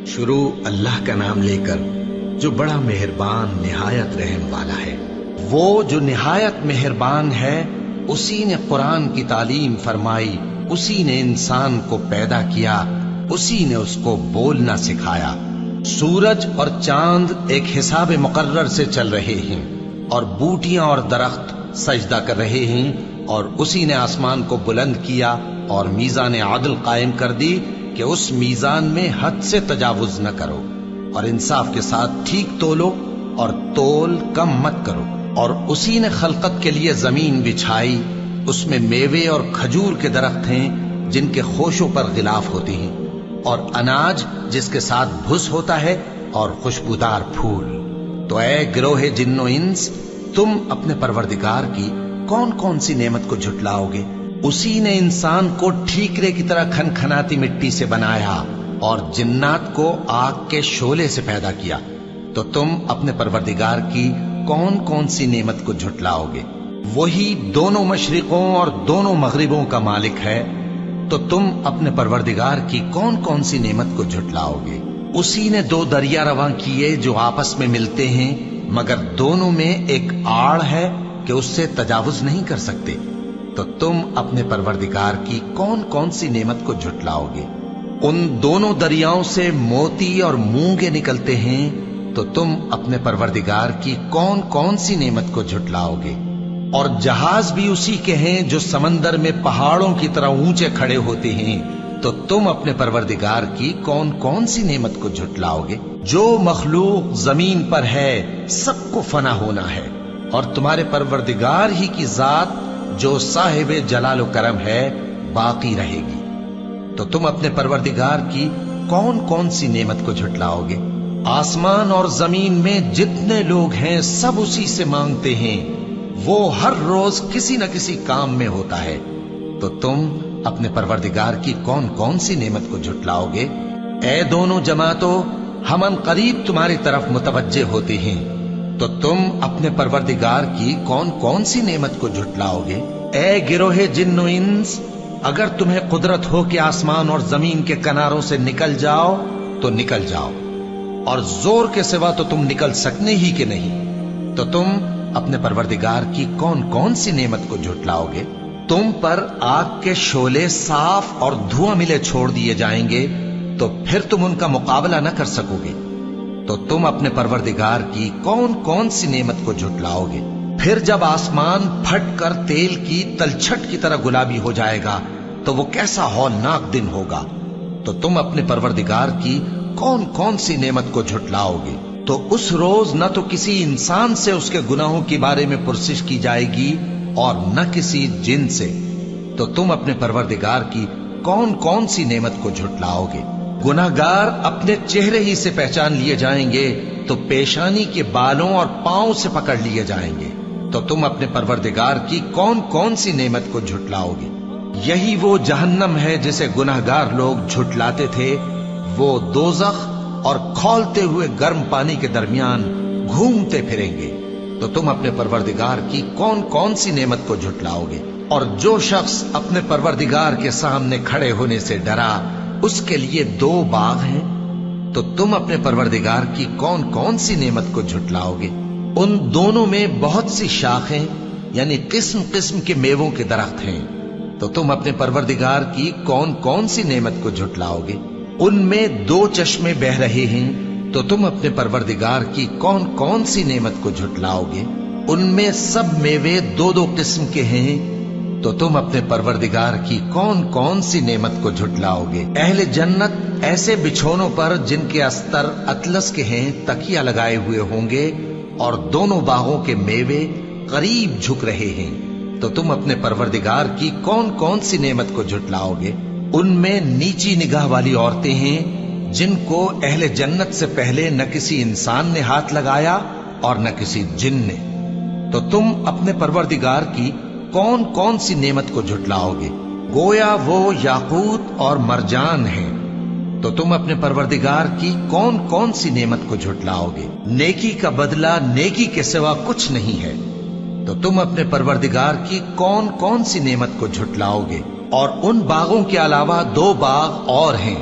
شروع اللہ کا نام لے کر جو بڑا مہربان نہایت رحم والا ہے۔ وہ جو نہایت مہربان ہے، اسی نے قرآن کی تعلیم فرمائی، اسی نے انسان کو پیدا کیا، اسی نے اس کو بولنا سکھایا۔ سورج اور چاند ایک حساب مقرر سے چل رہے ہیں، اور بوٹیاں اور درخت سجدہ کر رہے ہیں، اور اسی نے آسمان کو بلند کیا اور میزان عدل قائم کر دی کہ اس میزان میں حد سے تجاوز نہ کرو، اور انصاف کے ساتھ ٹھیک تولو اور تول کم مت کرو۔ اور اسی نے خلقت کے لیے زمین بچھائی، اس میں میوے اور کھجور کے درخت ہیں جن کے خوشوں پر غلاف ہوتے ہیں، اور اناج جس کے ساتھ بھس ہوتا ہے، اور خوشبودار پھول۔ تو اے گروہ جن و انس، تم اپنے پروردگار کی کون کون سی نعمت کو جھٹلاؤ گے؟ اسی نے انسان کو ٹھیکرے کی طرح کھنکھناتی مٹی سے بنایا اور جنات کو آگ کے شعلے سے پیدا کیا۔ تو تم اپنے پروردگار کی کون کون سی نعمت کو جھٹلاؤ گے؟ وہی دونوں مشرقوں اور دونوں مغربوں کا مالک ہے، تو تم اپنے پروردگار کی کون کون سی نعمت کو جھٹلاؤ گے؟ اسی نے دو دریا رواں کیے جو آپس میں ملتے ہیں، مگر دونوں میں ایک آڑ ہے کہ اس سے تجاوز نہیں کر سکتے۔ تو تم اپنے پروردگار کی کون کون سی نعمت کو جھٹلاؤ گے؟ ان دونوں دریاؤں سے موتی اور مونگے نکلتے ہیں، تو تم اپنے پروردگار کی کون کون سی نعمت کو جھٹلاؤ گے؟ اور جہاز بھی اسی کے ہیں جو سمندر میں پہاڑوں کی طرح اونچے کھڑے ہوتے ہیں، تو تم اپنے پروردگار کی کون کون سی نعمت کو جھٹلاؤ گے؟ جو مخلوق زمین پر ہے سب کو فنا ہونا ہے، اور تمہارے پروردگار ہی کی ذات جو صاحب جلال و کرم ہے باقی رہے گی۔ تو تم اپنے پروردگار کی کون کون سی نعمت کو جھٹلاؤ گے؟ آسمان اور زمین میں جتنے لوگ ہیں سب اسی سے مانگتے ہیں، وہ ہر روز کسی نہ کسی کام میں ہوتا ہے۔ تو تم اپنے پروردگار کی کون کون سی نعمت کو جھٹلاؤ گے؟ اے دونوں جماعتوں، ہم ان قریب تمہاری طرف متوجہ ہوتے ہیں، تو تم اپنے پروردگار کی کون کون سی نعمت کو جھٹلاؤ گے؟ اے گروہ جن و انس، اگر تمہیں قدرت ہو کہ آسمان اور زمین کے کناروں سے نکل جاؤ تو نکل جاؤ، اور زور کے سوا تو تم نکل سکنے ہی کہ نہیں، تو تم اپنے پروردگار کی کون کون سی نعمت کو جھٹلاؤ گے؟ تم پر آگ کے شعلے صاف اور دھواں ملے چھوڑ دیے جائیں گے، تو پھر تم ان کا مقابلہ نہ کر سکو گے۔ تو تم اپنے پروردگار کی کون کون سی نعمت کو جھٹلاؤ گے؟ پھر جب آسمان پھٹ کر تیل کی تلچھٹ کی طرح گلابی ہو جائے گا تو وہ کیسا ہولناک دن ہوگا۔ تو تم اپنے پروردگار کی کون کون سی نعمت کو جھٹلاؤ گے؟ تو اس روز نہ تو کسی انسان سے اس کے گناہوں کے بارے میں پرسش کی جائے گی اور نہ کسی جن سے۔ تو تم اپنے پروردگار کی کون کون سی نعمت کو جھٹلاؤ گے؟ گناہگار اپنے چہرے ہی سے پہچان لیے جائیں گے تو پیشانی کے بالوں اور پاؤں سے پکڑ لیے جائیں گے۔ تو تم اپنے پروردگار کی کون کون سی نعمت کو جھٹلاؤ گے؟ یہی وہ جہنم ہے جسے گناہگار لوگ جھٹلاتے تھے، وہ دوزخ اور کھولتے ہوئے گرم پانی کے درمیان گھومتے پھریں گے۔ تو تم اپنے پروردگار کی کون کون سی نعمت کو جھٹلاؤ گے؟ اور جو شخص اپنے پروردگار کے سامنے کھڑے ہونے سے ڈرا، اس کے لیے دو باغ ہیں۔ تو تم اپنے پروردگار کی کون کون سی نعمت کو جھٹلاؤ گے؟ ان دونوں میں بہت سی شاخیں یعنی قسم قسم کے میووں کے درخت ہیں۔ تو تم اپنے پروردگار کی کون کون سی نعمت کو جھٹلاؤ گے؟ ان میں دو چشمے بہ رہے ہیں۔ تو تم اپنے پروردگار کی کون کون سی نعمت کو جھٹلاؤ گے؟ ان میں سب میوے دو دو قسم کے ہیں۔ تو تم اپنے پروردگار کی کون کون سی نعمت کو جھٹلاؤ گے؟ اہل جنت ایسے بچھونوں پر جن کے استر اطلس کے ہیں تکیہ لگائے ہوئے ہوں گے، اور دونوں باغوں کے میوے قریب جھک رہے ہیں۔ تو تم اپنے پروردگار کی کون کون سی نعمت کو جھٹلاؤ گے؟ ان میں نیچی نگاہ والی عورتیں ہیں جن کو اہل جنت سے پہلے نہ کسی انسان نے ہاتھ لگایا اور نہ کسی جن نے۔ تو تم اپنے پروردگار کی کون کون سی نعمت کو جھٹلاؤ گے؟ گویا وہ یاقوت اور مرجان ہیں۔ تو تم اپنے پروردگار کی کون کون سی نعمت کو جھٹلاؤ گے؟ نیکی کا بدلہ نیکی کے سوا کچھ نہیں ہے۔ تو تم اپنے پروردگار کی کون کون سی نعمت کو جھٹلاؤ گے؟ اور ان باغوں کے علاوہ دو باغ اور ہیں۔